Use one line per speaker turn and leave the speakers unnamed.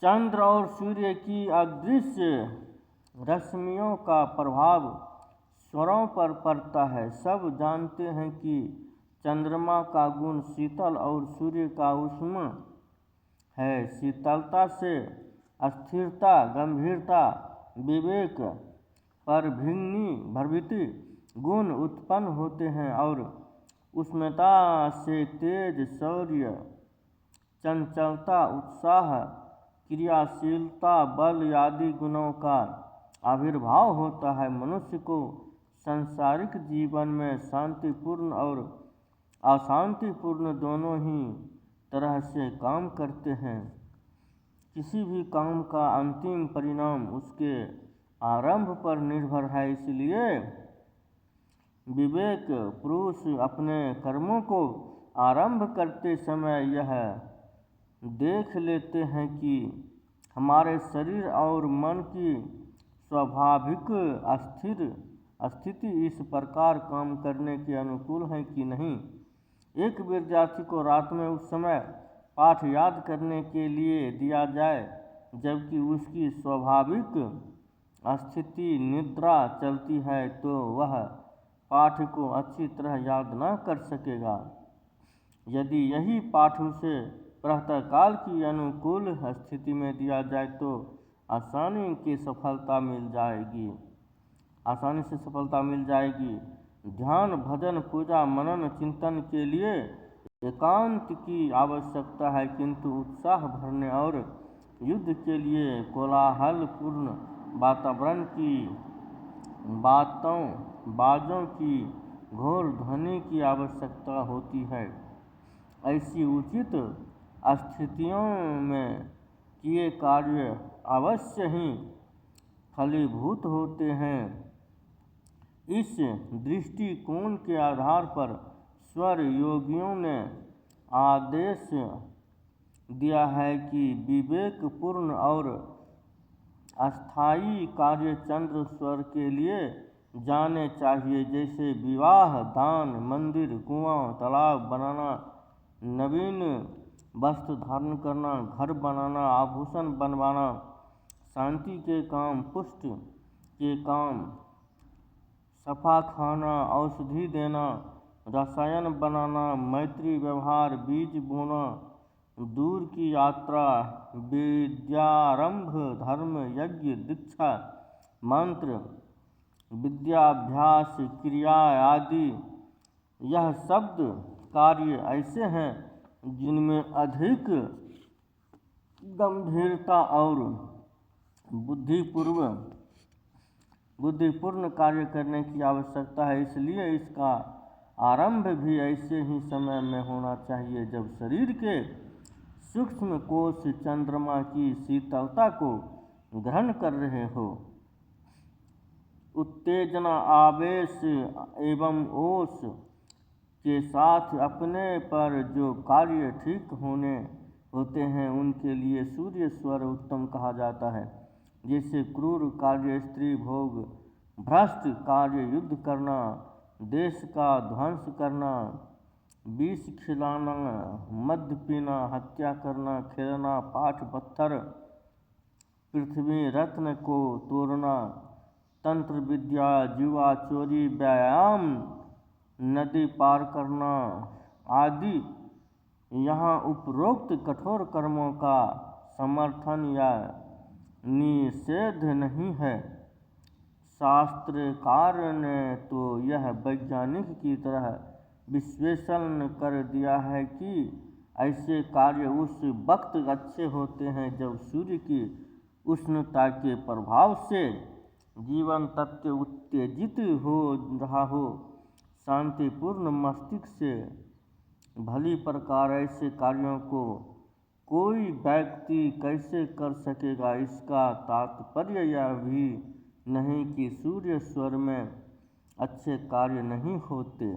चंद्र और सूर्य की अदृश्य रश्मियों का प्रभाव स्वरों पर पड़ता है। सब जानते हैं कि चंद्रमा का गुण शीतल और सूर्य का उष्ण है। शीतलता से स्थिरता, गंभीरता, विवेक, प्रभृति गुण उत्पन्न होते हैं और उष्णता से तेज, शौर्य, चंचलता, उत्साह, क्रियाशीलता, बल आदि गुणों का आविर्भाव होता है। मनुष्य को सांसारिक जीवन में शांतिपूर्ण और अशांतिपूर्ण दोनों ही तरह से काम करते हैं। किसी भी काम का अंतिम परिणाम उसके आरंभ पर निर्भर है। इसलिए विवेक पुरुष अपने कर्मों को आरंभ करते समय यह देख लेते हैं कि हमारे शरीर और मन की स्वाभाविक स्थिति इस प्रकार काम करने के अनुकूल है कि नहीं। एक विद्यार्थी को रात में उस समय पाठ याद करने के लिए दिया जाए जबकि उसकी स्वाभाविक स्थिति निद्रा चलती है तो वह पाठ को अच्छी तरह याद न कर सकेगा। यदि यही पाठ उसे प्रातःकाल की अनुकूल स्थिति में दिया जाए तो आसानी से सफलता मिल जाएगी। ध्यान, भजन, पूजा, मनन, चिंतन के लिए एकांत की आवश्यकता है, किंतु उत्साह भरने और युद्ध के लिए कोलाहलपूर्ण वातावरण की बाजों की घोर ध्वनि की आवश्यकता होती है। ऐसी उचित स्थितियों में किए कार्य अवश्य ही फलीभूत होते हैं। इस दृष्टिकोण के आधार पर स्वर योगियों ने आदेश दिया है कि विवेकपूर्ण और अस्थायी कार्य चंद्र स्वर के लिए जाने चाहिए, जैसे विवाह, दान, मंदिर, कुआं, तालाब बनाना, नवीन वस्त्र धारण करना, घर बनाना, आभूषण बनवाना, शांति के काम, पुष्ट के काम, सफा खाना, औषधि देना, रसायन बनाना, मैत्री व्यवहार, बीज बोना, दूर की यात्रा, विद्यारंभ, धर्म, यज्ञ, दीक्षा, मंत्र, विद्याभ्यास, क्रिया आदि। यह शब्द कार्य ऐसे हैं जिनमें अधिक गंभीरता और बुद्धिपूर्ण कार्य करने की आवश्यकता है। इसलिए इसका आरंभ भी ऐसे ही समय में होना चाहिए जब शरीर के सूक्ष्म कोश चंद्रमा की शीतलता को ग्रहण कर रहे हो। उत्तेजना, आवेश एवं ओष के साथ अपने पर जो कार्य ठीक होते हैं उनके लिए सूर्य स्वर उत्तम कहा जाता है। जैसे क्रूर कार्य स्त्री भोग, भ्रष्ट कार्य युद्ध करना, देश का ध्वंस करना, विष खिलाना, मद्य पीना, हत्या करना, खेलना, पाठ पत्थर, पृथ्वी रत्न को तोड़ना, तंत्र विद्या, जुआ, चोरी, व्यायाम, नदी पार करना आदि। यहाँ उपरोक्त कठोर कर्मों का समर्थन या निषेध नहीं है। शास्त्रकार ने तो यह वैज्ञानिक की तरह विश्लेषण कर दिया है कि ऐसे कार्य उस वक्त अच्छे होते हैं जब सूर्य की उष्णता के प्रभाव से जीवन तत्व उत्तेजित हो रहा हो। शांतिपूर्ण मस्तिष्क से भली प्रकार ऐसे कार्यों को कोई व्यक्ति कैसे कर सकेगा। इसका तात्पर्य यह भी नहीं कि सूर्य स्वर में अच्छे कार्य नहीं होते।